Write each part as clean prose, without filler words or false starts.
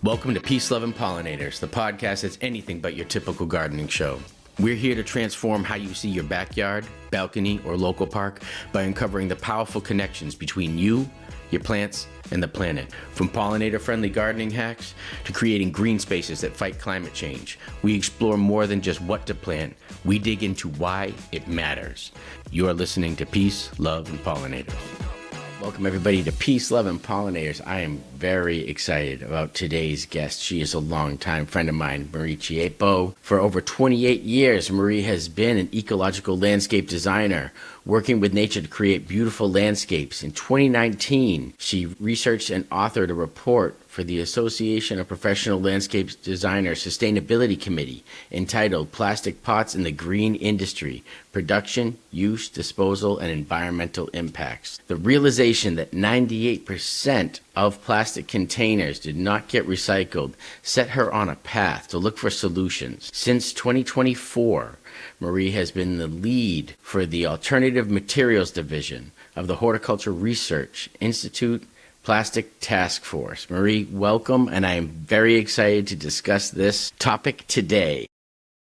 Welcome to Peace, Love, and Pollinators, the podcast that's anything but your typical gardening show. We're here to transform how you see your backyard, balcony, or local park by uncovering the powerful connections between you, your plants, and the planet. From pollinator-friendly gardening hacks to creating green spaces that fight climate change, we explore more than just what to plant. We dig into why it matters. You are listening to Peace, Love, and Pollinators. Welcome everybody to Peace, Love, and Pollinators. I am very excited about today's guest. She is a longtime friend of mine, Marie Chieppo. For over 28 years, Marie has been an ecological landscape designer, working with nature to create beautiful landscapes. In 2019, she researched and authored a report for the Association of Professional Landscape Designers Sustainability Committee entitled Plastic Pots in the Green Industry: Production, Use, Disposal, and Environmental Impacts. The realization that 98% of plastic containers did not get recycled set her on a path to look for solutions. Since 2024, Marie has been the lead for the Alternative Materials Division of the Horticulture Research Institute Plastic Task Force. Marie, welcome, and I am very excited to discuss this topic today.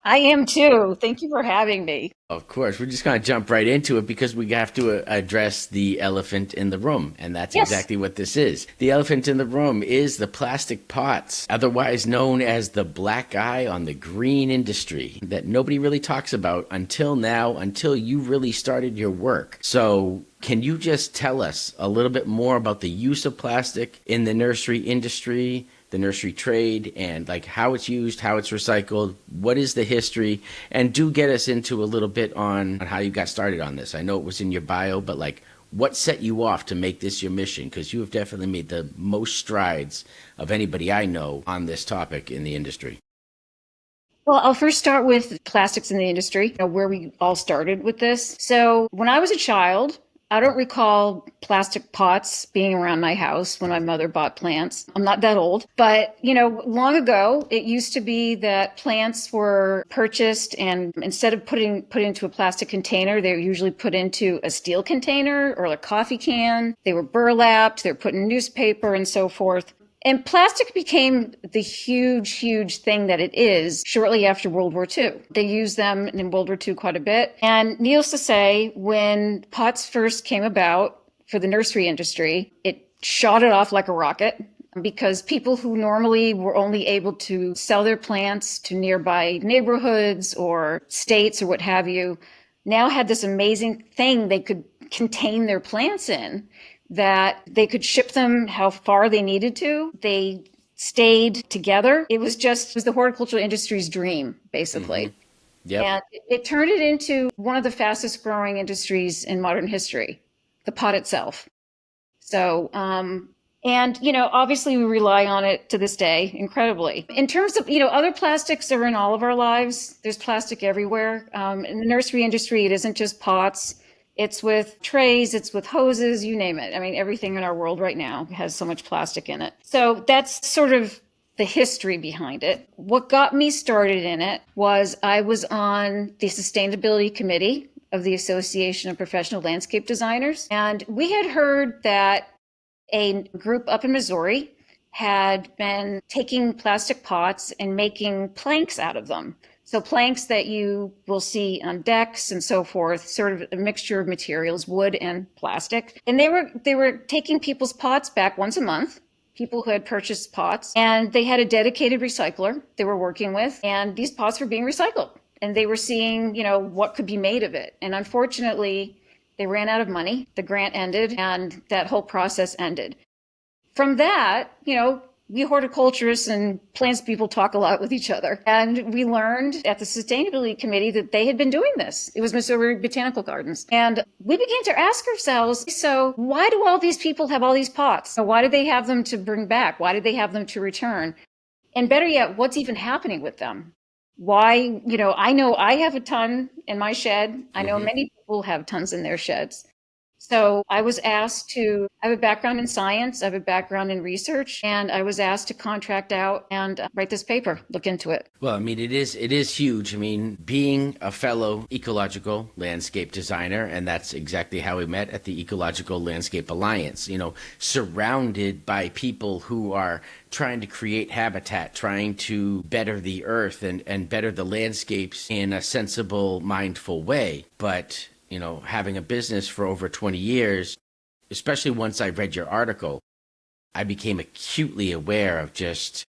I am too. Thank you for having me. Of course, we're just going to jump right into it because we have to address the elephant in the room, and that's exactly what this is. The elephant in the room is the plastic pots, otherwise known as the black eye on the green industry, that nobody really talks about until now, until you really started your work. So can you just tell us a little bit more about the use of plastic in the nursery industry, the nursery trade, and like how it's used, how it's recycled, what is the history, and do get us into a little bit on how you got started on this. I know it was in your bio, but like what set you off to make this your mission? Because you have definitely made the most strides of anybody I know on this topic in the industry. Well, I'll first start with plastics in the industry, where we all started with this. So when I was a child, I don't recall plastic pots being around my house when my mother bought plants. I'm not that old, but long ago, it used to be that plants were purchased and instead of put into a plastic container, they were usually put into a steel container or a coffee can. They were burlapped, they were put in newspaper and so forth. And plastic became the huge thing that it is shortly after World War II. They used them in World War II quite a bit. And needless to say, when pots first came about for the nursery industry, it shot it off like a rocket because people who normally were only able to sell their plants to nearby neighborhoods or states or what have you, now had this amazing thing they could contain their plants in, that they could ship them how far they needed to. They stayed together. It was the horticultural industry's dream, basically. Mm-hmm. Yep. And it turned it into one of the fastest growing industries in modern history, the pot itself. So, obviously we rely on it to this day, incredibly. In terms of, other plastics are in all of our lives. There's plastic everywhere. In the nursery industry, it isn't just pots. It's with trays, it's with hoses, you name it. I mean, everything in our world right now has so much plastic in it. So that's sort of the history behind it. What got me started in it was I was on the sustainability committee of the Association of Professional Landscape Designers. And we had heard that a group up in Missouri had been taking plastic pots and making planks out of them. So planks that you will see on decks and so forth, sort of a mixture of materials, wood and plastic. And they were taking people's pots back once a month, people who had purchased pots, and they had a dedicated recycler they were working with, and these pots were being recycled. And they were seeing, what could be made of it. And unfortunately, they ran out of money. The grant ended, and that whole process ended. From that, we horticulturists and plants people talk a lot with each other. And we learned at the sustainability committee that they had been doing this. It was Missouri Botanical Gardens. And we began to ask ourselves, so why do all these people have all these pots? So why do they have them to bring back? Why do they have them to return? And better yet, what's even happening with them? Why, I know I have a ton in my shed. I know many people have tons in their sheds. So I was asked to, I have a background in science, I have a background in research, and I was asked to contract out and write this paper, look into it. Well, I mean, it is huge. I mean, being a fellow ecological landscape designer, and that's exactly how we met at the Ecological Landscape Alliance, surrounded by people who are trying to create habitat, trying to better the earth and better the landscapes in a sensible, mindful way. But, having a business for over 20 years, especially once I read your article, I became acutely aware of just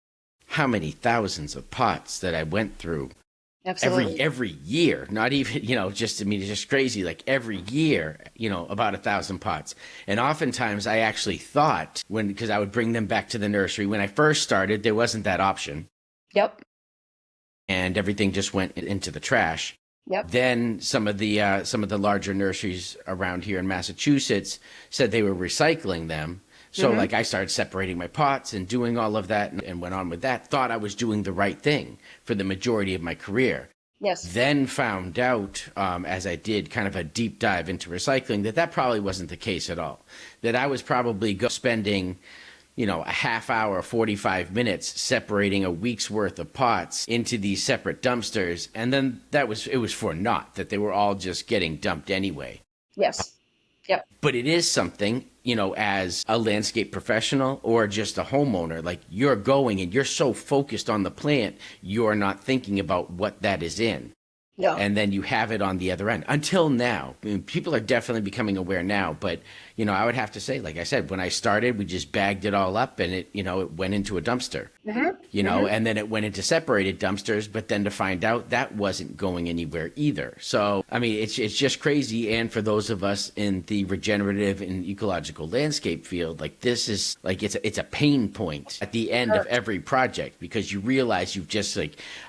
how many thousands of pots that I went through every year. Not even, it's just crazy. Like every year, about 1,000 pots. And oftentimes I actually thought because I would bring them back to the nursery. When I first started, there wasn't that option. Yep. And everything just went into the trash. Yep. Then some of the larger nurseries around here in Massachusetts said they were recycling them. So I started separating my pots and doing all of that and went on with that. Thought I was doing the right thing for the majority of my career. Yes. Then found out, as I did kind of a deep dive into recycling, that probably wasn't the case at all. That I was probably spending, a half hour, 45 minutes separating a week's worth of pots into these separate dumpsters. And then it was for naught, that they were all just getting dumped anyway. Yes. Yep. But it is something, as a landscape professional or just a homeowner, like you're going and you're so focused on the plant, you're not thinking about what that is in. Yeah. And then you have it on the other end. Until now, I mean, people are definitely becoming aware now. But, I would have to say, like I said, when I started, we just bagged it all up and it went into a dumpster. And then it went into separated dumpsters. But then to find out that wasn't going anywhere either. So, I mean, it's just crazy. And for those of us in the regenerative and ecological landscape field, like this is like it's a pain point at the end of every project, because you realize you've just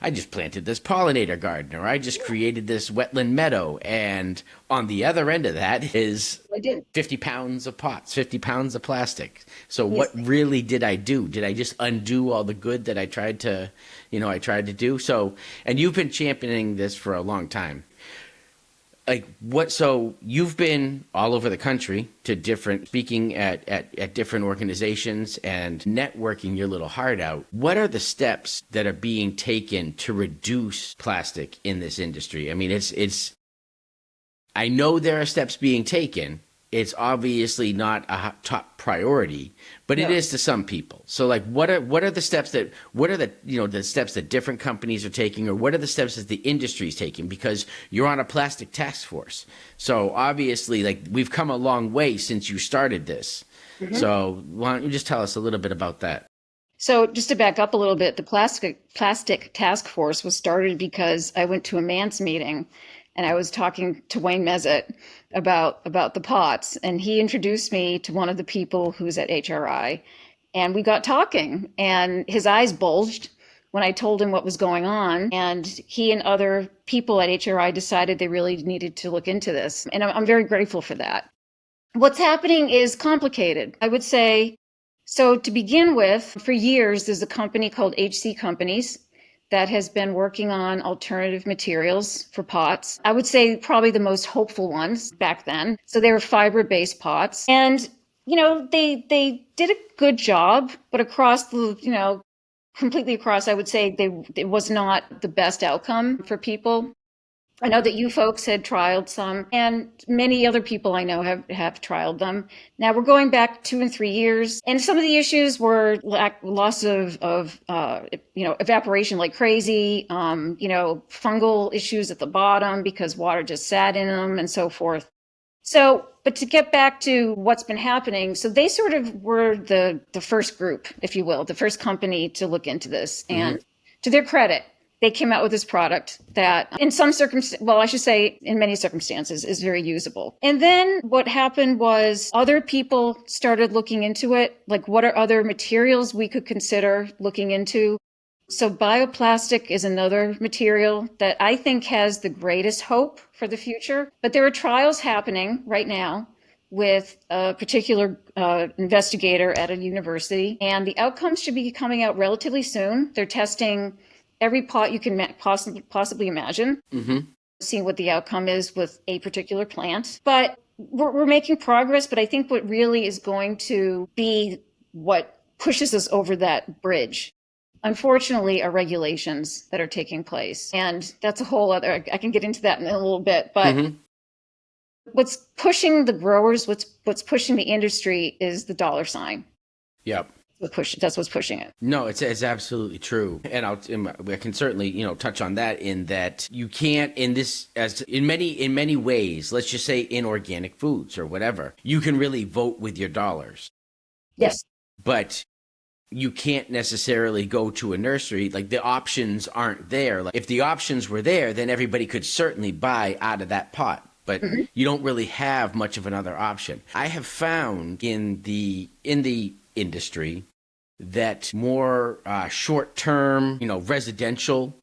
I just planted this pollinator garden, or I just created this wetland meadow, and on the other end of that is 50 pounds of pots, 50 pounds of plastic. So what really did I do? Did I just undo all the good that I tried to do? So, and you've been championing this for a long time. So you've been all over the country speaking at different organizations and networking your little heart out. What are the steps that are being taken to reduce plastic in this industry? I mean, I know there are steps being taken. It's obviously not a top priority, but it is to some people. So what are the steps the steps that different companies are taking, or what are the steps that the industry is taking? Because you're on a plastic task force. So obviously we've come a long way since you started this. So why don't you just tell us a little bit about that? So just to back up a little bit, the plastic task force was started because I went to a MANS meeting and I was talking to Wayne Mezet about the pots, and he introduced me to one of the people who's at HRI, and we got talking, and his eyes bulged when I told him what was going on, and he and other people at HRI decided they really needed to look into this, and I'm very grateful for that. What's happening is complicated, I would say. So to begin with, for years, there's a company called HC Companies that has been working on alternative materials for pots. I would say probably the most hopeful ones back then. So they were fiber-based pots. And, they did a good job, but completely across, I would say it was not the best outcome for people. I know that you folks had trialed some, and many other people I know have trialed them. Now we're going back 2 and 3 years, and some of the issues were loss of evaporation like crazy, fungal issues at the bottom because water just sat in them and so forth. So, but to get back to what's been happening, so they sort of were the first group, if you will, the first company to look into this, and to their credit, they came out with this product that in many circumstances is very usable. And then what happened was other people started looking into it. Like, what are other materials we could consider looking into? So bioplastic is another material that I think has the greatest hope for the future. But there are trials happening right now with a particular investigator at a university, and the outcomes should be coming out relatively soon. They're testing every pot you can possibly imagine, seeing what the outcome is with a particular plant. But we're making progress, but I think what really is going to be what pushes us over that bridge, unfortunately, are regulations that are taking place. And that's a whole other, I can get into that in a little bit, but what's pushing the growers, what's pushing the industry is the dollar sign. Yep. That's what's pushing it. No, it's absolutely true, and I can certainly touch on that in that you can't in many ways. Let's just say in organic foods or whatever, you can really vote with your dollars. Yes, but you can't necessarily go to a nursery. Like the options aren't there. Like if the options were there, then everybody could certainly buy out of that pot. But you don't really have much of another option. I have found in the industry that more short-term, residential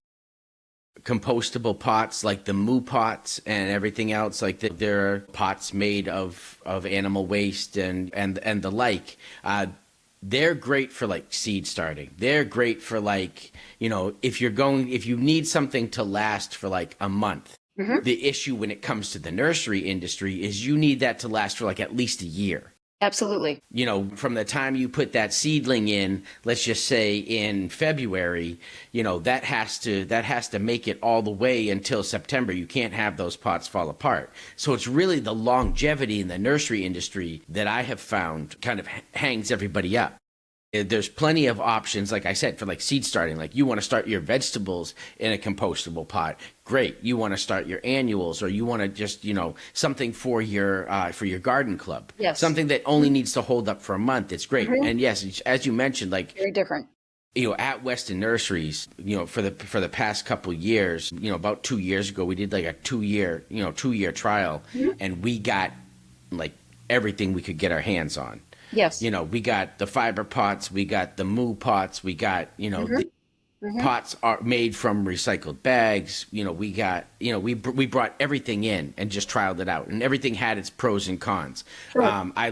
compostable pots like the moo pots and everything else, like there are pots made of animal waste and the like. They're great for like seed starting. They're great for like, if you need something to last for like a month. The issue when it comes to the nursery industry is you need that to last for like at least a year. absolutely. From the time you put that seedling in, let's just say in February, that has to make it all the way until September. You can't have those pots fall apart. So it's really the longevity in the nursery industry that I have found kind of hangs everybody up. There's plenty of options, like I said, for like seed starting. Like you want to start your vegetables in a compostable pot. Great. You want to start your annuals, or you want to just, something for your garden club. Yes. Something that only needs to hold up for a month. It's great. And yes, as you mentioned, like Very different. at Weston Nurseries, for the past couple years, about 2 years ago, we did like a 2-year trial, and we got like everything we could get our hands on. Yes. We got the fiber pots, we got the moo pots, we got, the pots are made from recycled bags. We got, we brought everything in and just trialed it out, and everything had its pros and cons. Sure. I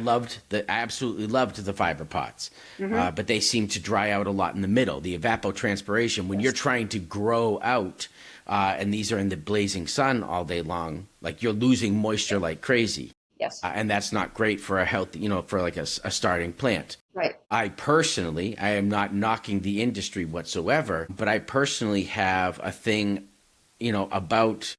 absolutely loved the fiber pots, but they seem to dry out a lot in the middle. The evapotranspiration, when you're trying to grow out, and these are in the blazing sun all day long, like you're losing moisture like crazy. Yes. And that's not great for a healthy, for like a starting plant. Right. I am not knocking the industry whatsoever, but I personally have a thing, about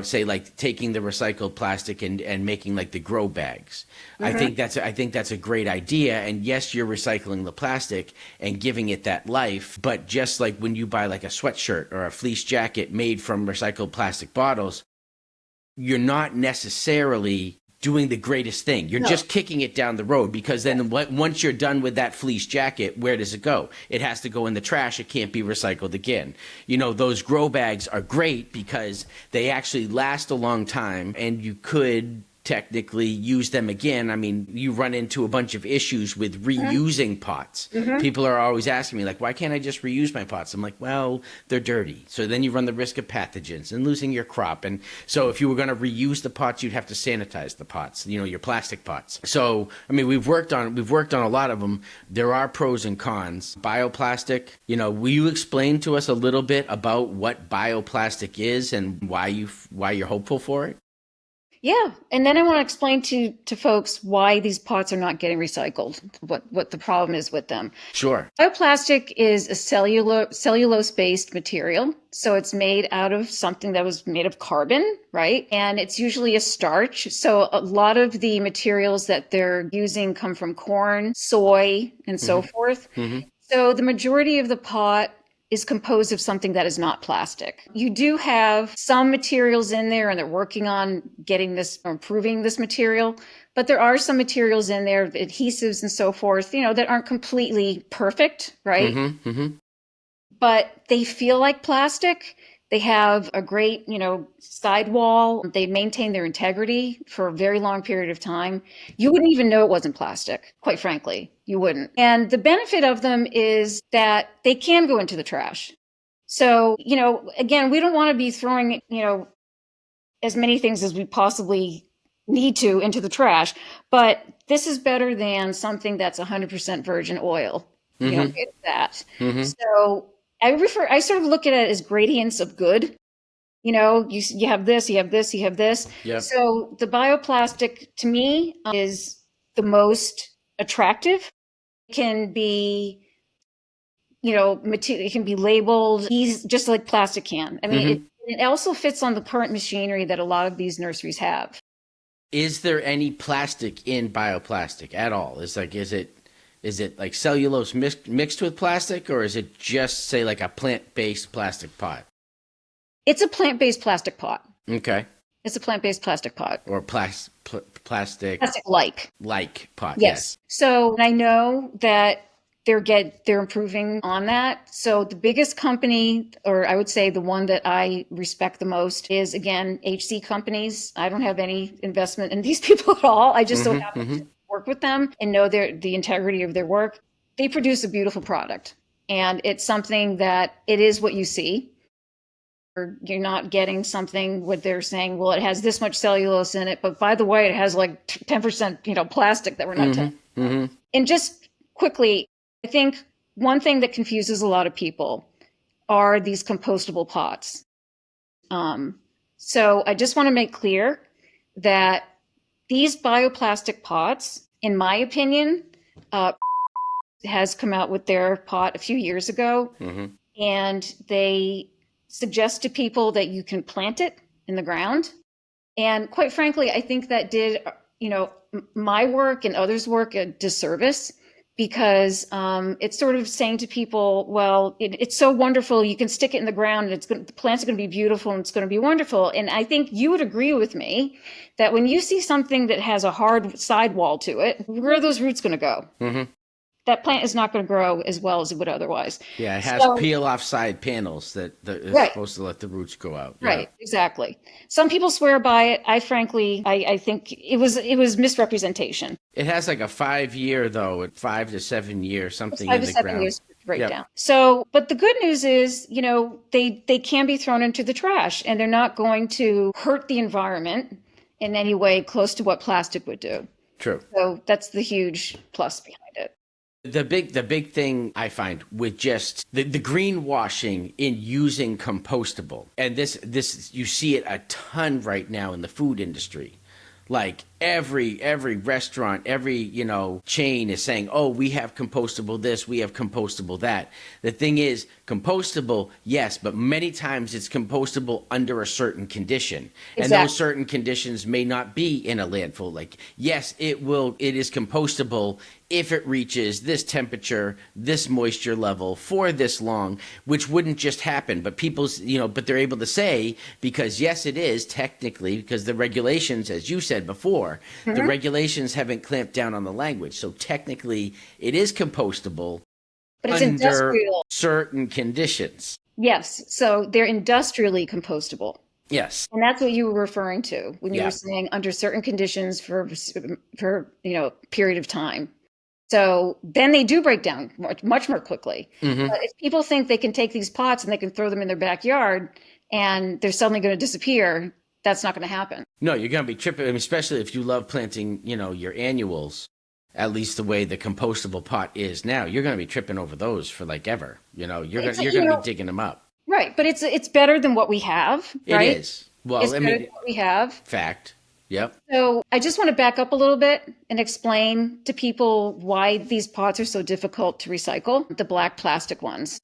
say like taking the recycled plastic and making like the grow bags. I think that's a great idea. And yes, you're recycling the plastic and giving it that life. But just like when you buy like a sweatshirt or a fleece jacket made from recycled plastic bottles, you're not necessarily doing the greatest thing. You're just kicking it down the road, because then once you're done with that fleece jacket, where does it go? It has to go in the trash. It can't be recycled again. Those grow bags are great because they actually last a long time, and you could technically use them again. I mean, you run into a bunch of issues with reusing pots. People are always asking me, like, why can't I just reuse my pots? I'm like, well, they're dirty. So then you run the risk of pathogens and losing your crop. And so if you were going to reuse the pots, you'd have to sanitize the pots, your plastic pots. So, I mean, we've worked on a lot of them. There are pros and cons. Bioplastic, will you explain to us a little bit about what bioplastic is and why you're hopeful for it? Yeah, and then I want to explain to folks why these pots are not getting recycled, what the problem is with them. Sure. Bioplastic is a cellulose-based material. So it's made out of something that was made of carbon, right? And it's usually a starch. So a lot of the materials that they're using come from corn, soy, and so forth. So the majority of the pot is composed of something that is not plastic. You do have some materials in there, and they're working on getting this or improving this material, but there are some materials in there, adhesives and so forth, that aren't completely perfect, right? But they feel like plastic. They have a great, sidewall. They maintain their integrity for a very long period of time. You wouldn't even know it wasn't plastic, quite frankly. You wouldn't. And the benefit of them is that they can go into the trash. So, again, we don't want to be throwing, as many things as we possibly need to into the trash. But this is better than something that's 100% virgin oil. It's that. So I sort of look at it as gradients of good. You have this, you have this, you have this. Yep. So the bioplastic to me is the most attractive. It can be, material, it can be labeled just like plastic can. I mean, it also fits on the current machinery that a lot of these nurseries have. Is there any plastic in bioplastic at all? Is it like cellulose mixed with plastic, or is it just, say, like a plant-based plastic pot? It's a plant-based plastic pot. Okay. It's a plant-based plastic pot. Or plastic. Like pot, yes. So I know that they're improving on that. So the biggest company, or I would say the one that I respect the most, is, again, HC companies. I don't have any investment in these people at all. I just so happen to work with them and know the integrity of their work. They produce a beautiful product, and it's something that it is what you see. You're not getting something what they're saying, well, it has this much cellulose in it, but by the way, it has like 10%, plastic that we're not taking. And just quickly, I think one thing that confuses a lot of people are these compostable pots. So I just want to make clear that these bioplastic pots, in my opinion, has come out with their pot a few years ago, and they suggest to people that you can plant it in the ground. And quite frankly, I think that did, my work and others' work a disservice, because it's sort of saying to people, well, it's so wonderful. You can stick it in the ground and the plants are going to be beautiful and it's going to be wonderful. And I think you would agree with me that when you see something that has a hard sidewall to it, where are those roots going to go? That plant is not going to grow as well as it would otherwise. Yeah, it has peel-off side panels that are supposed to let the roots go out. Yeah. Right, exactly. Some people swear by it. I frankly think it was misrepresentation. It has like a 5-year, though, 5 to 7 year something in the ground. 5 to 7 years breakdown. So, but the good news is, they can be thrown into the trash, and they're not going to hurt the environment in any way close to what plastic would do. True. So that's the huge plus behind it. The big thing I find with just the greenwashing in using compostable, and this you see it a ton right now in the food industry. Like every restaurant, every chain is saying, "Oh, we have compostable this, we have compostable that." The thing is, compostable, yes, but many times it's compostable under a certain condition, and those certain conditions may not be in a landfill. Like, yes, it is compostable if it reaches this temperature, this moisture level for this long, which wouldn't just happen. But but they're able to say, because yes, it is technically, because the regulations, as you said before, the regulations haven't clamped down on the language. So technically it is compostable, but it's under industrial certain conditions. Yes. So they're industrially compostable. Yes. And that's what you were referring to when you were saying under certain conditions for period of time. So then they do break down much more quickly. But if people think they can take these pots and they can throw them in their backyard and they're suddenly going to disappear, that's not going to happen. No, you're going to be tripping, especially if you love planting, your annuals, at least the way the compostable pot is now. You're going to be tripping over those for like ever. You're going to be digging them up. Right, but it's better than what we have, right? It is. Well, it's better than what we have. Fact. Yep. So I just want to back up a little bit and explain to people why these pots are so difficult to recycle, the black plastic ones.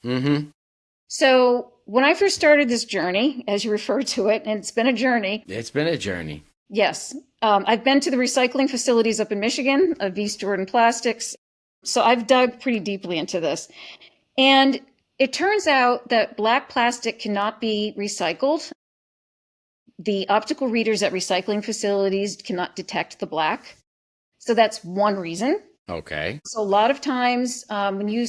So when I first started this journey, as you refer to it, and it's been a journey. It's been a journey. Yes. I've been to the recycling facilities up in Michigan of East Jordan Plastics. So I've dug pretty deeply into this. And it turns out that black plastic cannot be recycled. The optical readers at recycling facilities cannot detect the black. So that's one reason. Okay. So a lot of times when you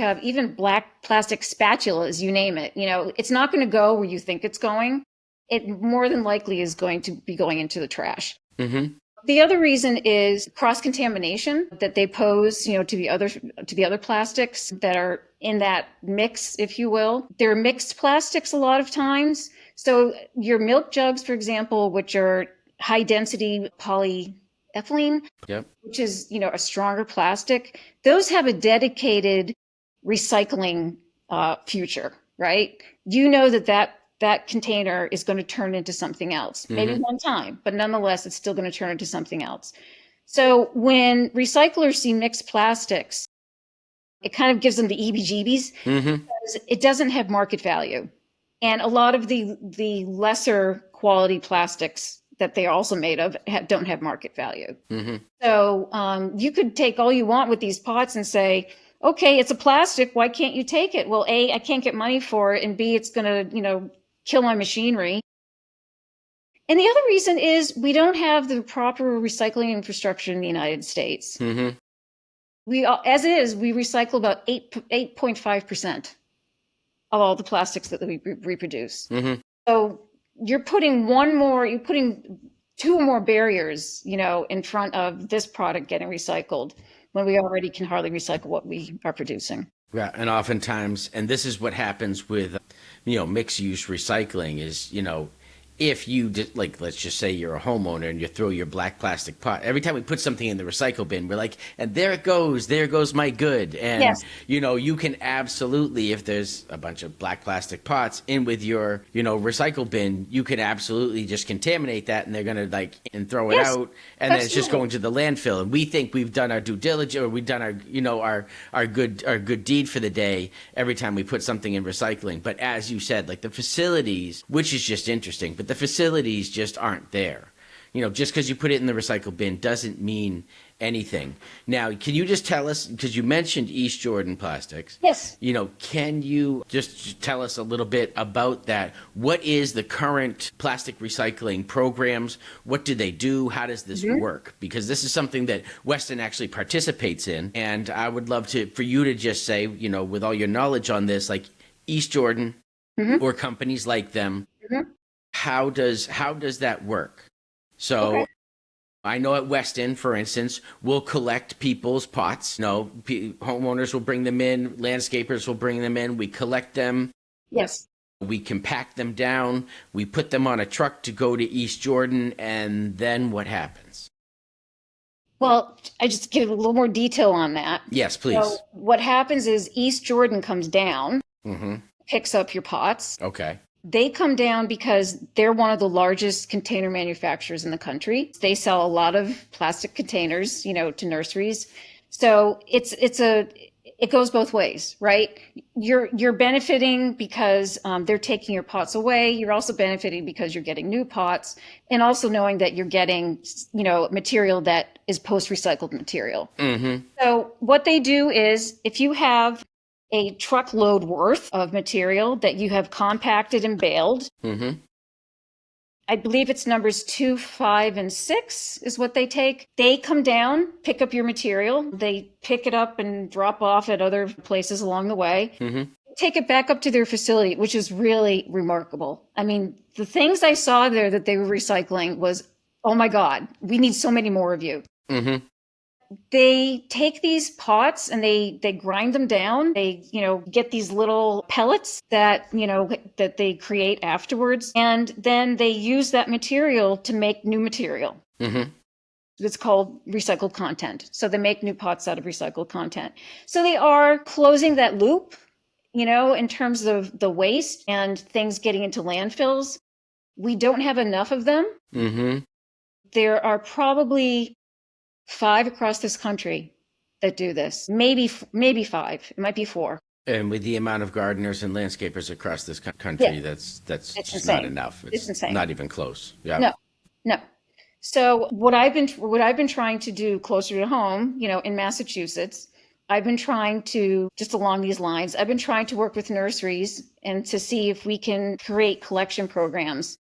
have even black plastic spatulas, you name it, it's not going to go where you think it's going. It more than likely is going to be going into the trash. The other reason is cross-contamination that they pose, to the other plastics that are in that mix, if you will. They're mixed plastics a lot of times. So your milk jugs, for example, which are high-density polyethylene, which is, a stronger plastic, those have a dedicated recycling future, right? You know that that container is going to turn into something else. Maybe one time, but nonetheless, it's still going to turn into something else. So when recyclers see mixed plastics, it kind of gives them the EBGBs because it doesn't have market value. And a lot of the lesser quality plastics that they're also made of don't have market value. So you could take all you want with these pots and say, okay, it's a plastic. Why can't you take it? Well, A, I can't get money for it. And B, it's going to, kill my machinery. And the other reason is we don't have the proper recycling infrastructure in the United States. We, as is, we recycle about 8.5% of all the plastics that we reproduce. So you're putting two more barriers, in front of this product getting recycled when we already can hardly recycle what we are producing. Yeah, and oftentimes, and this is what happens with, mixed use recycling is, if you let's just say you're a homeowner and you throw your black plastic pot, every time we put something in the recycle bin, we're like, and there goes my good. And, yes. You can absolutely, if there's a bunch of black plastic pots in with your, recycle bin, you can absolutely just contaminate that and they're going to and throw it out. And then it's just going to the landfill. And we think we've done our due diligence or we've done our good deed for the day every time we put something in recycling. But as you said, the facilities, which is just interesting, but the facilities just aren't there. Just because you put it in the recycle bin doesn't mean anything. Now, can you just tell us, because you mentioned East Jordan Plastics. Yes. Can you just tell us a little bit about that? What is the current plastic recycling programs? What do they do? How does this work? Because this is something that Weston actually participates in. And I would love for you to just say, with all your knowledge on this, East Jordan or companies like them, how does that work? So I know at Weston, for instance, we'll collect people's pots. Homeowners will bring them in, landscapers will bring them in, we collect them. Yes. We compact them down, we put them on a truck to go to East Jordan, and then what happens? Well, I just give a little more detail on that. Yes, please. So what happens is East Jordan comes down, picks up your pots. Okay. They come down because they're one of the largest container manufacturers in the country. They sell a lot of plastic containers, to nurseries. So it goes both ways, right? You're benefiting because they're taking your pots away. You're also benefiting because you're getting new pots, and also knowing that you're getting, material that is post-recycled material. So what they do is, if you have a truckload worth of material that you have compacted and baled. I believe it's numbers 2, 5, and 6 is what they take. They come down, pick up your material. They pick it up and drop off at other places along the way. Take it back up to their facility, which is really remarkable. I mean, the things I saw there that they were recycling was, oh my God, we need so many more of you. They take these pots and they grind them down. They, get these little pellets that, that they create afterwards. And then they use that material to make new material. It's called recycled content. So they make new pots out of recycled content. So they are closing that loop, in terms of the waste and things getting into landfills. We don't have enough of them. There are probably 5 across this country that do this. Maybe 5. It might be 4. And with the amount of gardeners and landscapers across this country, that's just not enough. It's insane. Not even close. Yeah. No. So what I've been trying to do closer to home, in Massachusetts, I've been trying to, just along these lines, I've been trying to work with nurseries and to see if we can create collection programs.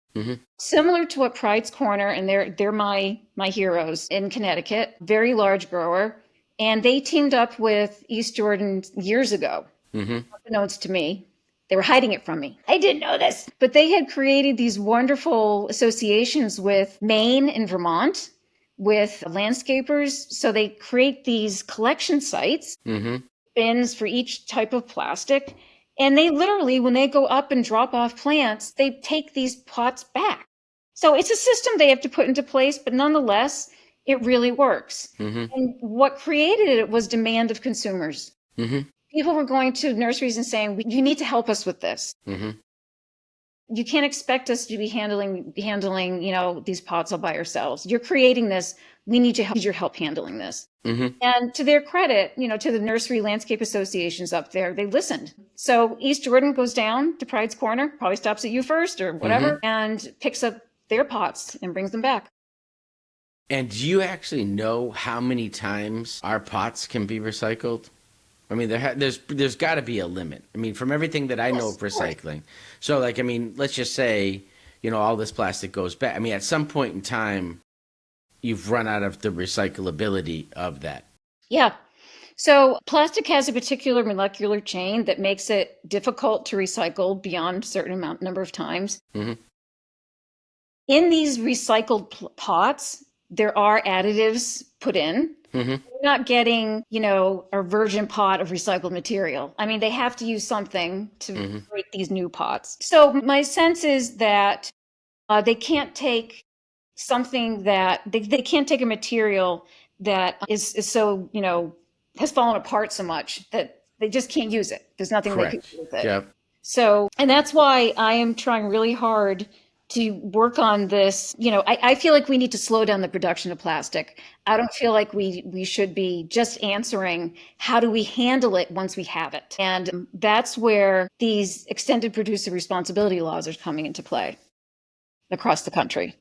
Similar to what Pride's Corner, and they're my heroes in Connecticut, very large grower, and they teamed up with East Jordan years ago. Unbeknownst to me, they were hiding it from me. I didn't know this, but they had created these wonderful associations with Maine and Vermont, with landscapers. So they create these collection sites, bins for each type of plastic. And they literally, when they go up and drop off plants, they take these pots back. So it's a system they have to put into place, but nonetheless, it really works. And what created it was demand of consumers. People were going to nurseries and saying, you need to help us with this. you can't expect us to be handling, these pots all by ourselves. You're creating this. We need your help handling this. Mm-hmm. And to their credit, to the nursery landscape associations up there, they listened. So East Jordan goes down to Pride's Corner, probably stops at you first or whatever, and picks up their pots and brings them back. And do you actually know how many times our pots can be recycled? I mean, there's got to be a limit. I mean, from everything that I know of recycling. So, let's just say, all this plastic goes back. I mean, at some point in time, you've run out of the recyclability of that. Yeah. So plastic has a particular molecular chain that makes it difficult to recycle beyond a certain number of times. Mm-hmm. In these recycled pots, there are additives put in. Mm-hmm. You're not getting, a virgin pot of recycled material. I mean, they have to use something to create these new pots. So my sense is that they can't take something that they can't take a material that is so, has fallen apart so much that they just can't use it. There's nothing they can do with it. Yep. So, and that's why I am trying really hard to work on this. I feel like we need to slow down the production of plastic. I don't feel like we should be just answering how do we handle it once we have it. And that's where these extended producer responsibility laws are coming into play across the country.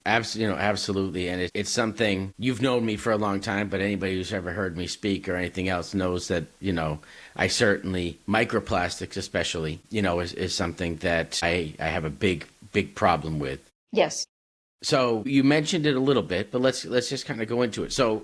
Absolutely. And it's something you've known me for a long time, but anybody who's ever heard me speak or anything else knows that, I certainly, microplastics especially, is something that I have a big problem with. Yes. So you mentioned it a little bit, but let's just kind of go into it. So,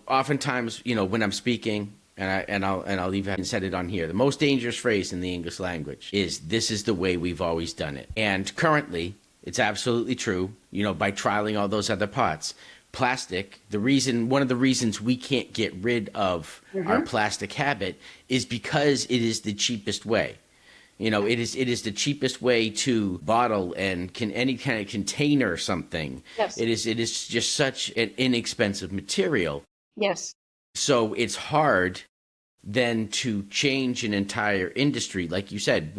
oftentimes, when I'm speaking, and I'll even said it on here, the most dangerous phrase in the English language is, "This is the way we've always done it." And currently, it's absolutely true, by trialing all those other pots. Plastic, one of the reasons we can't get rid of our plastic habit is because it is the cheapest way. It is the cheapest way to bottle and any kind of container something. Yes. It is just such an inexpensive material. Yes. So it's hard then to change an entire industry, like you said,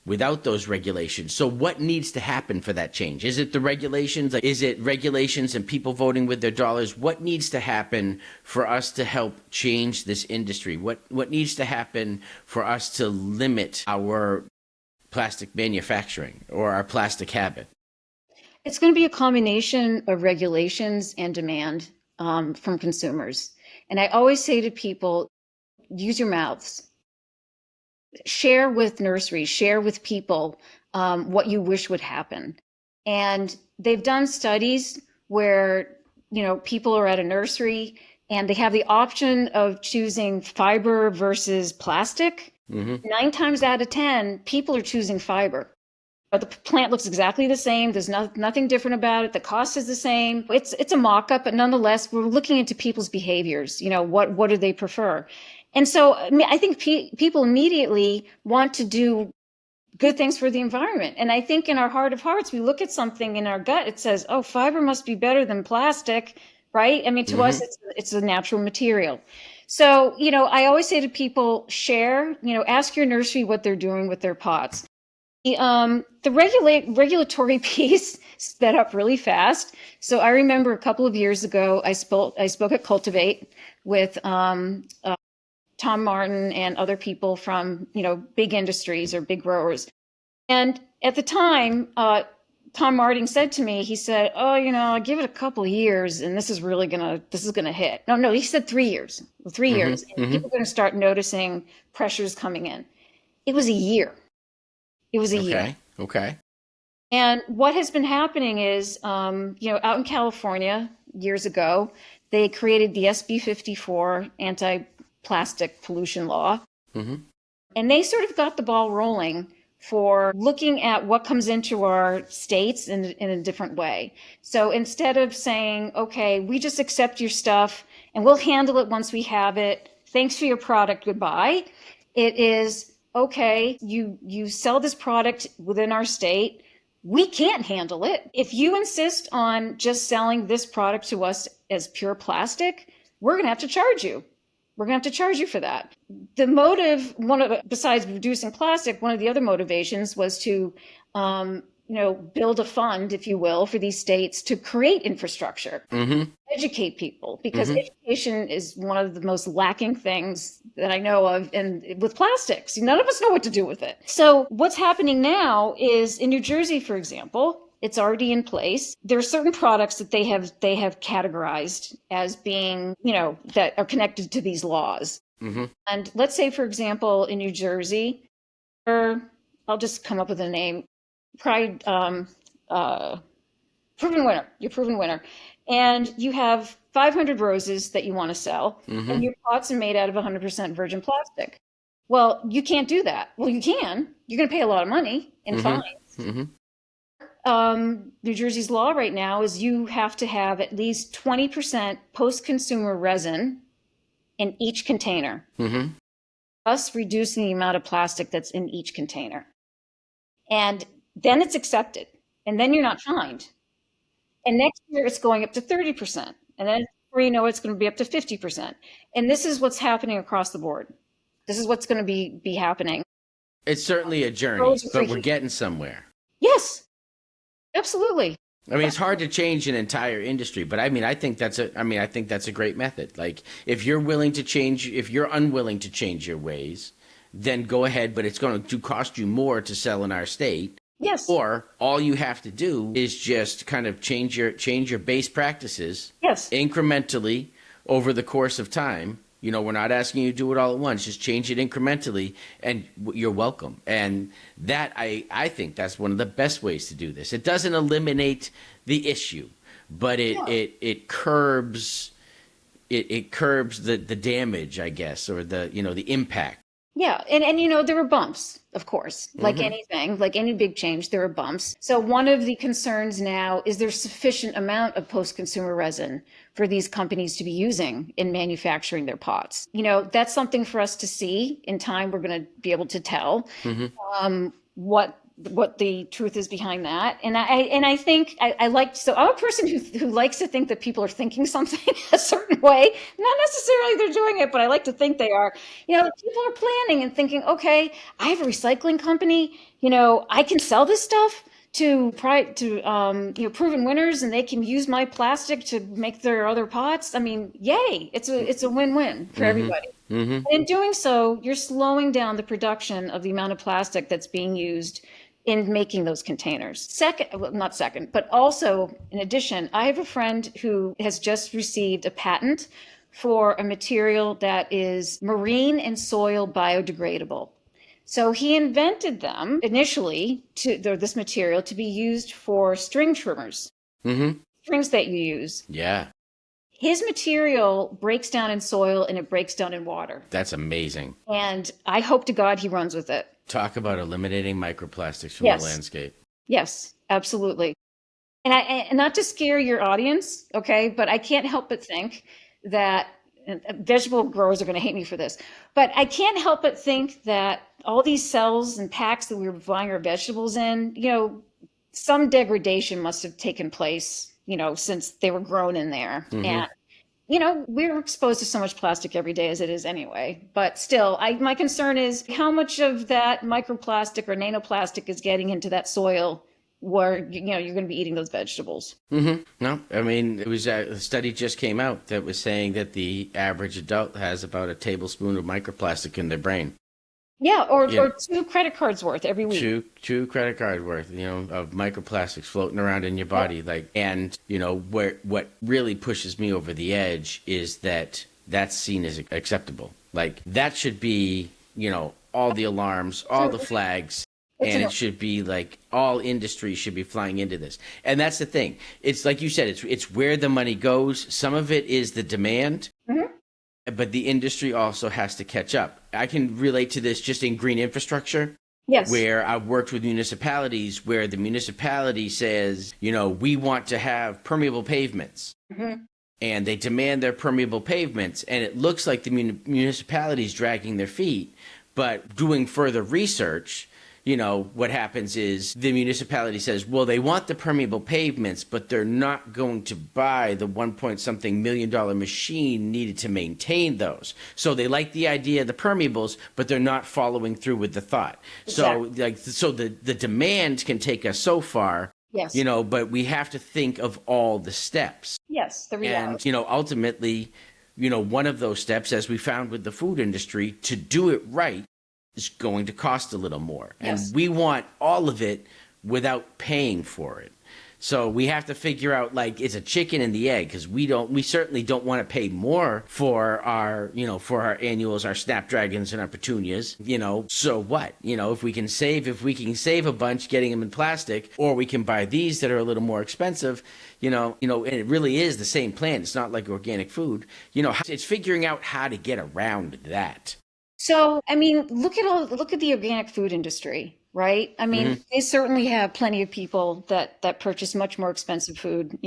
without those regulations. So what needs to happen for that change? Is it the regulations? Is it regulations and people voting with their dollars? What needs to happen for us to help change this industry? What needs to happen for us to limit our plastic manufacturing or our plastic habit? It's going to be a combination of regulations and demand from consumers. And I always say to people, use your mouths. Share with nurseries, share with people what you wish would happen. And they've done studies where, people are at a nursery and they have the option of choosing fiber versus plastic. 9 times out of 10, people are choosing fiber. But the plant looks exactly the same. There's nothing different about it. The cost is the same. It's a mock-up, but nonetheless, we're looking into people's behaviors. What do they prefer? And so I think people immediately want to do good things for the environment. And I think in our heart of hearts, we look at something in our gut, it says, oh, fiber must be better than plastic, right? I mean, to us, it's a natural material. So, I always say to people, share, ask your nursery what they're doing with their pots. The regulatory piece sped up really fast. So I remember a couple of years ago, I spoke at Cultivate with Tom Martin and other people from, big industries or big growers. And at the time, Tom Martin said to me, he said, oh, I'll give it a couple of years and this is going to hit. No, he said 3 years, 3 years. And people are going to start noticing pressures coming in. It was a year. It was a year. Okay. And what has been happening is, out in California years ago, they created the SB 54 anti-plastic pollution law. And they sort of got the ball rolling for looking at what comes into our states in a different way. So instead of saying, okay, we just accept your stuff and we'll handle it once we have it. Thanks for your product. Goodbye. It is, okay, you sell this product within our state. We can't handle it. If you insist on just selling this product to us as pure plastic, we're going to have to charge you. we're going to have to charge you for that. The motive, besides reducing plastic, one of the other motivations was to, build a fund, if you will, for these states to create infrastructure, educate people, because education is one of the most lacking things that I know of. And with plastics, none of us know what to do with it. So what's happening now is in New Jersey, for example, it's already in place. There are certain products that they have categorized as being, that are connected to these laws. And let's say, for example, in New Jersey, or I'll just come up with a name, Pride, Proven Winner, your Proven Winner. And you have 500 roses that you want to sell, and your pots are made out of 100% virgin plastic. Well, you can't do that. Well, you can. You're going to pay a lot of money in fines. New Jersey's law right now is you have to have at least 20% post-consumer resin in each container, thus reducing the amount of plastic that's in each container. And then it's accepted, and then you're not fined. And next year it's going up to 30%, and then before you know it's going to be up to 50%. And this is what's happening across the board. This is what's going to be happening. It's certainly a journey, but we're getting somewhere. Yes. Absolutely. I mean, it's hard to change an entire industry, but I think that's a great method. Like, if you're unwilling to change your ways, then go ahead, but it's going to cost you more to sell in our state. Yes. Or all you have to do is just kind of change your base practices. Yes. Incrementally over the course of time. We're not asking you to do it all at once. Just change it incrementally, and you're welcome. And that, I think that's one of the best ways to do this. It doesn't eliminate the issue, but it curbs the damage, I guess, or the impact. Yeah. And there were bumps, of course, like anything, like any big change, there are bumps. So one of the concerns now is there's sufficient amount of post-consumer resin for these companies to be using in manufacturing their pots. That's something for us to see in time. We're going to be able to tell what the truth is behind that. And I think I'm a person who likes to think that people are thinking something a certain way. Not necessarily they're doing it, but I like to think they are. People are planning and thinking, okay, I have a recycling company. I can sell this stuff to proven winners, and they can use my plastic to make their other pots. I mean, yay! It's a win-win for everybody. And in doing so, you're slowing down the production of the amount of plastic that's being used in making those containers. But also, in addition, I have a friend who has just received a patent for a material that is marine and soil biodegradable. So he invented them initially, this material, to be used for string trimmers, strings that you use. Yeah. His material breaks down in soil and it breaks down in water. That's amazing. And I hope to God he runs with it. Talk about eliminating microplastics from the landscape. Yes, absolutely. And not to scare your audience, okay, but I can't help but think that vegetable growers are going to hate me for this, but I can't help but think that all these cells and packs that we were buying our vegetables in, some degradation must have taken place, since they were grown in there. And we're exposed to so much plastic every day as it is anyway. But still, my concern is how much of that microplastic or nanoplastic is getting into that soil where, you're going to be eating those vegetables. No, I mean, it was a study just came out that was saying that the average adult has about a tablespoon of microplastic in their brain. Yeah, or 2 credit cards worth every week. Two credit cards worth, of microplastics floating around in your body. What really pushes me over the edge is that that's seen as acceptable. Like, that should be, all the alarms, all the flags, and it should be like all industries should be flying into this. And that's the thing. It's like you said, it's where the money goes. Some of it is the demand. But the industry also has to catch up. I can relate to this just in green infrastructure. Yes. Where I've worked with municipalities where the municipality says, we want to have permeable pavements. And they demand their permeable pavements. And it looks like the municipality's dragging their feet. But doing further research, what happens is the municipality says, well, they want the permeable pavements, but they're not going to buy the $1 million machine needed to maintain those. So they like the idea of the permeables, but they're not following through with the thought. Exactly. So the demand can take us so far. Yes. But we have to think of all the steps. Yes, the reality. And, ultimately, one of those steps, as we found with the food industry, to do it right is going to cost a little more. Yes. And we want all of it without paying for it. So we have to figure out, it's a chicken and the egg, because we certainly don't want to pay more for our annuals, our snapdragons and our petunias, so what? If we can save a bunch getting them in plastic, or we can buy these that are a little more expensive, and it really is the same plant. It's not like organic food, it's figuring out how to get around that. So, look at the organic food industry. Right? They certainly have plenty of people that purchase much more expensive food,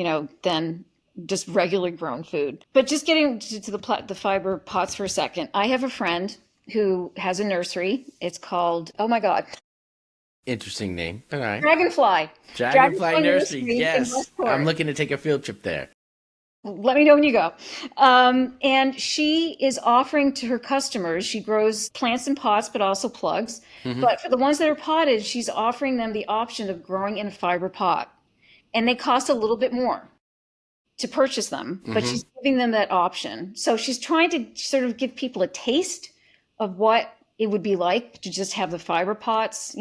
than just regularly grown food. But just getting to the fiber pots for a second, I have a friend who has a nursery. It's called, oh my God. Interesting name. All right. Dragonfly Nursery. Yes. I'm looking to take a field trip there. Let me know when you go. And she is offering to her customers, she grows plants in pots, but also plugs. Mm-hmm. But for the ones that are potted, she's offering them the option of growing in a fiber pot. And they cost a little bit more to purchase them, but she's giving them that option. So she's trying to sort of give people a taste of what it would be like to just have the fiber pots,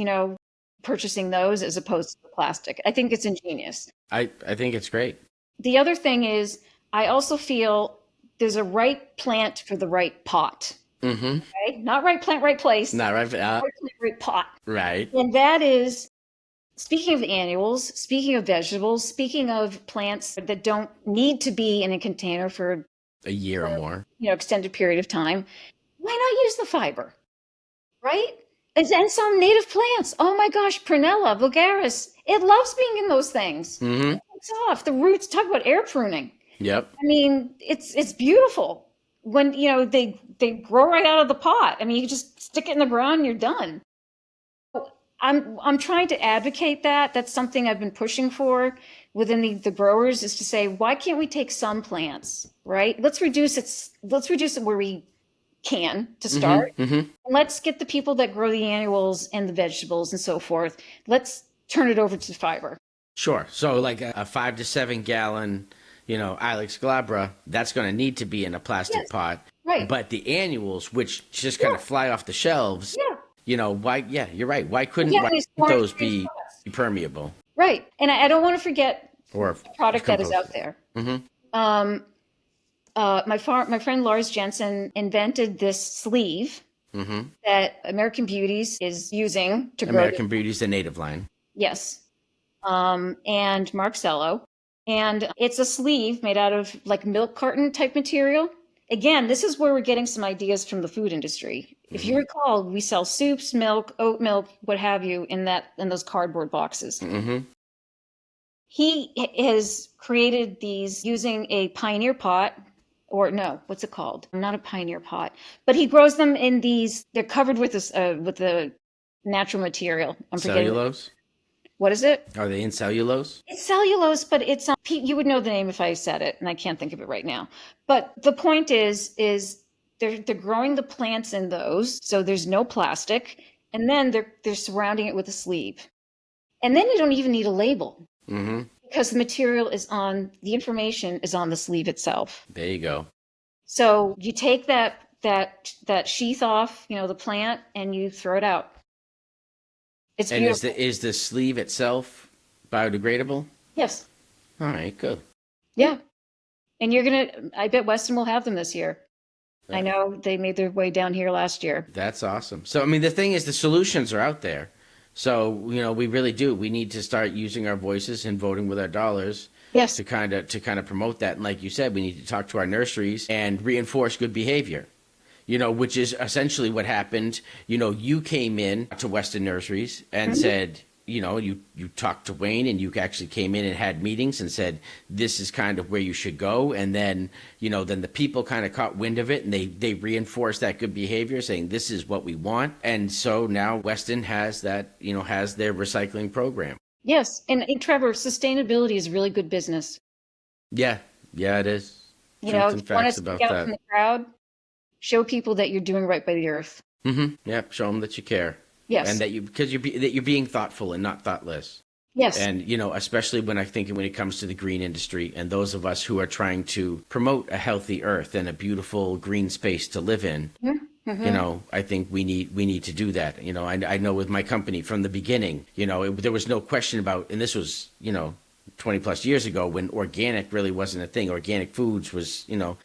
purchasing those as opposed to the plastic. I think it's ingenious. I think it's great. The other thing is, I also feel there's a right plant for the right pot. Mm-hmm. Right? Not right plant, right place. Not right, right plant, right pot. Right. And that is, speaking of annuals, speaking of vegetables, speaking of plants that don't need to be in a container for a year or more, extended period of time, why not use the fiber? Right? And some native plants. Oh my gosh, Prunella vulgaris. It loves being in those things. Mm-hmm. It's off. The roots, talk about air pruning. Yep. It's beautiful when, they grow right out of the pot. You just stick it in the ground and you're done. I'm trying to advocate that. That's something I've been pushing for within the growers, is to say, why can't we take some plants, right? Let's reduce it where we can to start. Mm-hmm. And let's get the people that grow the annuals and the vegetables and so forth. Let's turn it over to fiber. Sure. So like a 5 to 7 gallon, Ilex glabra, that's going to need to be in a plastic pot. Right. But the annuals, which just kind of fly off the shelves, why? Yeah, you're right. Why couldn't those be permeable? Right. And I don't want to forget the product that is out there. Mm-hmm. My friend Lars Jensen invented this sleeve that American Beauties is using to grow. American Beauties, the native line. Yes. And Marcello. And it's a sleeve made out of like milk carton type material. Again, this is where we're getting some ideas from the food industry. If you recall, we sell soups, milk, oat milk, what have you, in those cardboard boxes. Mm-hmm. He has created these using a pioneer pot, or no, what's it called? Not a pioneer pot, but he grows them in these. They're covered with the natural material. Cellulose. What is it? Are they in cellulose? It's cellulose, but it's you would know the name if I said it, and I can't think of it right now. But the point is they're growing the plants in those, so there's no plastic, and then they're surrounding it with a sleeve, and then you don't even need a label because the material the information is on the sleeve itself. There you go. So you take that sheath off, the plant, and you throw it out. It's and is the sleeve itself biodegradable? Yes. All right, good. Yeah. And I bet Weston will have them this year. Right. I know they made their way down here last year. That's awesome. So, the thing is, the solutions are out there. So, we really do. We need to start using our voices and voting with our dollars. Yes. To kind of promote that. And like you said, we need to talk to our nurseries and reinforce good behavior. Which is essentially what happened. You came in to Weston Nurseries and said, you talked to Wayne and you actually came in and had meetings and said, this is kind of where you should go. And then, then the people kind of caught wind of it and they reinforced that good behavior, saying this is what we want. And so now Weston has that, has their recycling program. Yes. And Trevor, sustainability is really good business. Yeah. Yeah, it is. If you want to speak out from the crowd, show people that you're doing right by the earth. Mm-hmm. Yeah. Show them that you care. Yes. And that you're being thoughtful and not thoughtless. Yes. And, especially when it comes to the green industry and those of us who are trying to promote a healthy earth and a beautiful green space to live in, I think we need to do that. I know with my company from the beginning, there was no question about, and this was, 20 plus years ago when organic really wasn't a thing. Organic foods was, but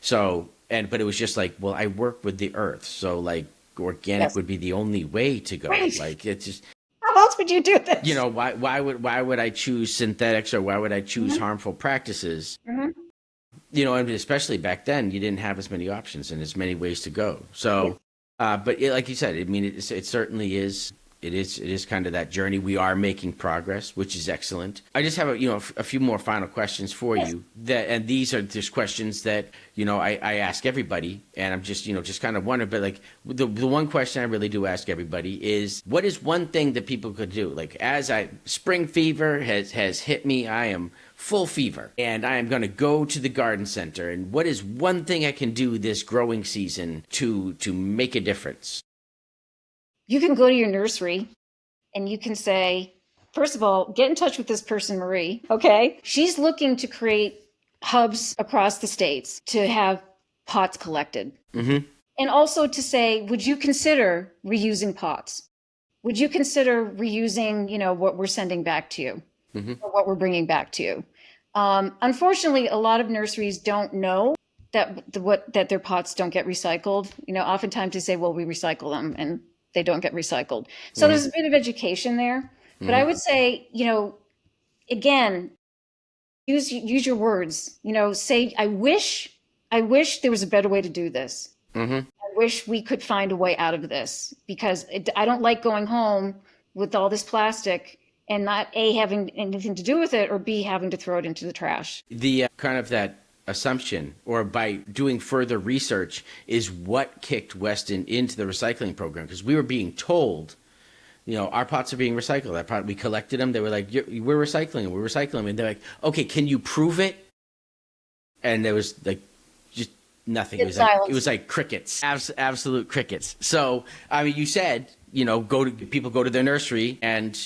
it was just like, well, I work with the earth. So like organic would be the only way to go. Right. Like it's just, how else would you do this? Why would I choose synthetics or why would I choose harmful practices? And especially back then, you didn't have as many options and as many ways to go. So, but like you said, I mean, it certainly is. It is kind of that journey. We are making progress, which is excellent. I just have a few more final questions for you. And these are just questions that I ask everybody, and I'm just kind of wondering. But like the one question I really do ask everybody is, what is one thing that people could do? Like spring fever has hit me. I am full fever, and I am going to go to the garden center. And what is one thing I can do this growing season to make a difference? You can go to your nursery and you can say, first of all, get in touch with this person, Marie. Okay. She's looking to create hubs across the states to have pots collected. Mm-hmm. And also to say, would you consider reusing pots? Would you consider reusing, what we're sending back to you or what we're bringing back to you? Unfortunately, a lot of nurseries don't know that their pots don't get recycled. Oftentimes they say, well, we recycle them, and they don't get recycled. So there's a bit of education there. But I would say, again, use your words. Say, I wish there was a better way to do this. I wish we could find a way out of this, because I don't like going home with all this plastic and not A, having anything to do with it, or B, having to throw it into the trash. The kind of that assumption, or by doing further research, is what kicked Weston into the recycling program, because we were being told, our pots are being recycled. We collected them. They were like, we're recycling them. And they're like, okay, can you prove it? And there was like just nothing. It was like crickets, absolute crickets. So, I mean, you said, people go to their nursery and,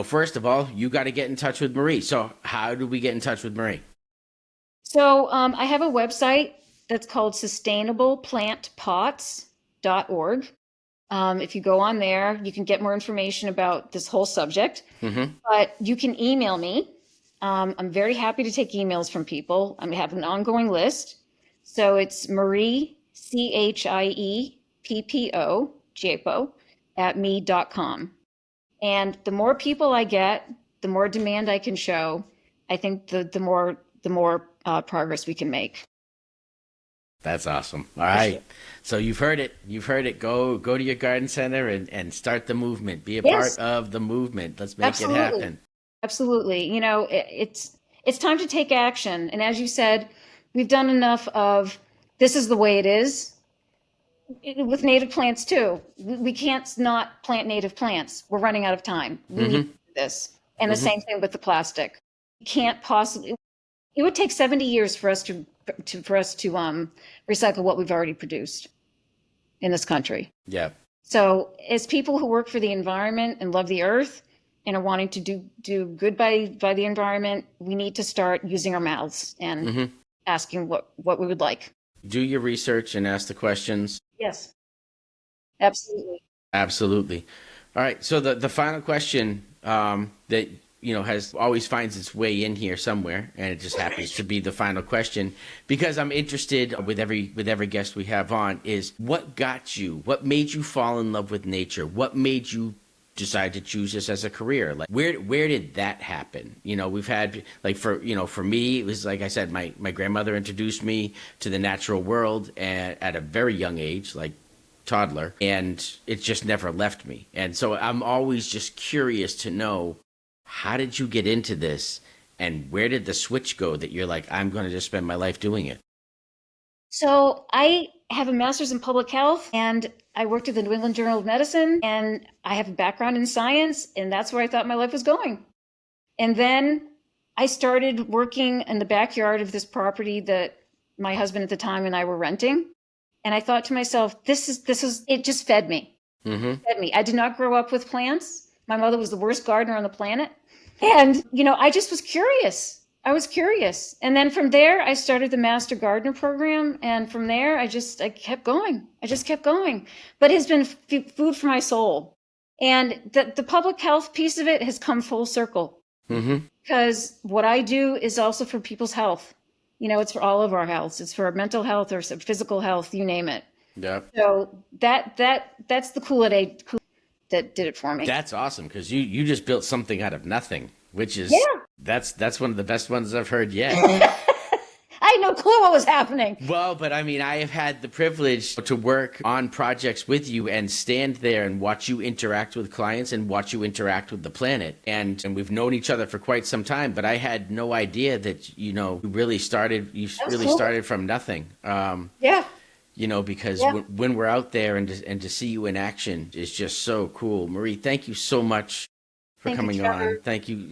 first of all, you got to get in touch with Marie. So how do we get in touch with Marie? So I have a website that's called sustainableplantpots.org. If you go on there, you can get more information about this whole subject. But you can email me. I'm very happy to take emails from people. I have an ongoing list. So it's Marie, Chieppo, @me.com. And the more people I get, the more demand I can show. I think the more progress we can make. That's awesome. All right. So you've heard it. Go to your garden center and start the movement. Be a part of the movement. Let's make it happen. Absolutely. It's time to take action. And as you said, we've done enough of this is the way it is. With native plants too. We can't not plant native plants. We're running out of time. We need to do this. And the same thing with the plastic. You can't possibly. It would take 70 years for us to recycle what we've already produced in this country. Yeah. So as people who work for the environment and love the earth and are wanting to do good by the environment, we need to start using our mouths and asking what we would like. Do your research and ask the questions. Yes. Absolutely. Absolutely. All right. So the final question that has always finds its way in here somewhere, and it just happens to be the final question because I'm interested with every guest we have on is what made you fall in love with nature? What made you decide to choose this as a career? Like where did that happen? We've had for me, it was like I said, my grandmother introduced me to the natural world at a very young age, like toddler, and it just never left me. And so I'm always just curious to know How did you get into this? And where did the switch go that you're like, I'm going to just spend my life doing it? So I have a master's in public health, and I worked at the New England Journal of Medicine, and I have a background in science, and that's where I thought my life was going. And then I started working in the backyard of this property that my husband at the time and I were renting. And I thought to myself, this is, it just fed me. Mm-hmm. Fed me. I did not grow up with plants. My mother was the worst gardener on the planet. And, I just was curious. I was curious. And then from there, I started the Master Gardener program. And from there, I kept going. I just kept going. But it's been food for my soul. And the public health piece of it has come full circle. Mm-hmm. Because what I do is also for people's health. It's for all of our health. It's for mental health or physical health, you name it. Yep. So that's the Kool-Aid that did it for me. That's awesome, because you just built something out of nothing, which is that's one of the best ones I've heard yet. I had no clue what was happening. Well, but I mean, I have had the privilege to work on projects with you and stand there and watch you interact with clients and watch you interact with the planet. And we've known each other for quite some time, but I had no idea that, you really started from nothing. Because when we're out there and to see you in action is just so cool. Marie, thank you so much for coming on. Thank you.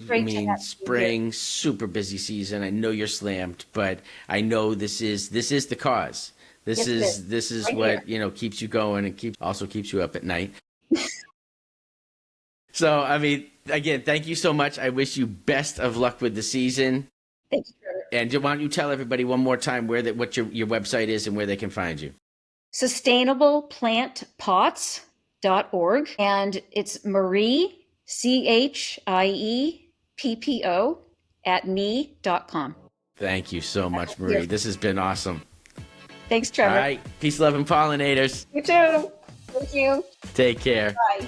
Spring, super busy season. I know you're slammed, but I know this is the cause. This is right what here. Keeps you going and also keeps you up at night. So, I mean, again, thank you so much. I wish you best of luck with the season. Thank you, Trevor. And why don't you tell everybody one more time what your website is and where they can find you? Sustainableplantpots.org, and it's Marie CHIEPPO @me.com. Thank you so much, Marie. This has been awesome. Thanks, Trevor. All right. Peace, love, and pollinators. You too. Thank you. Take care. Bye.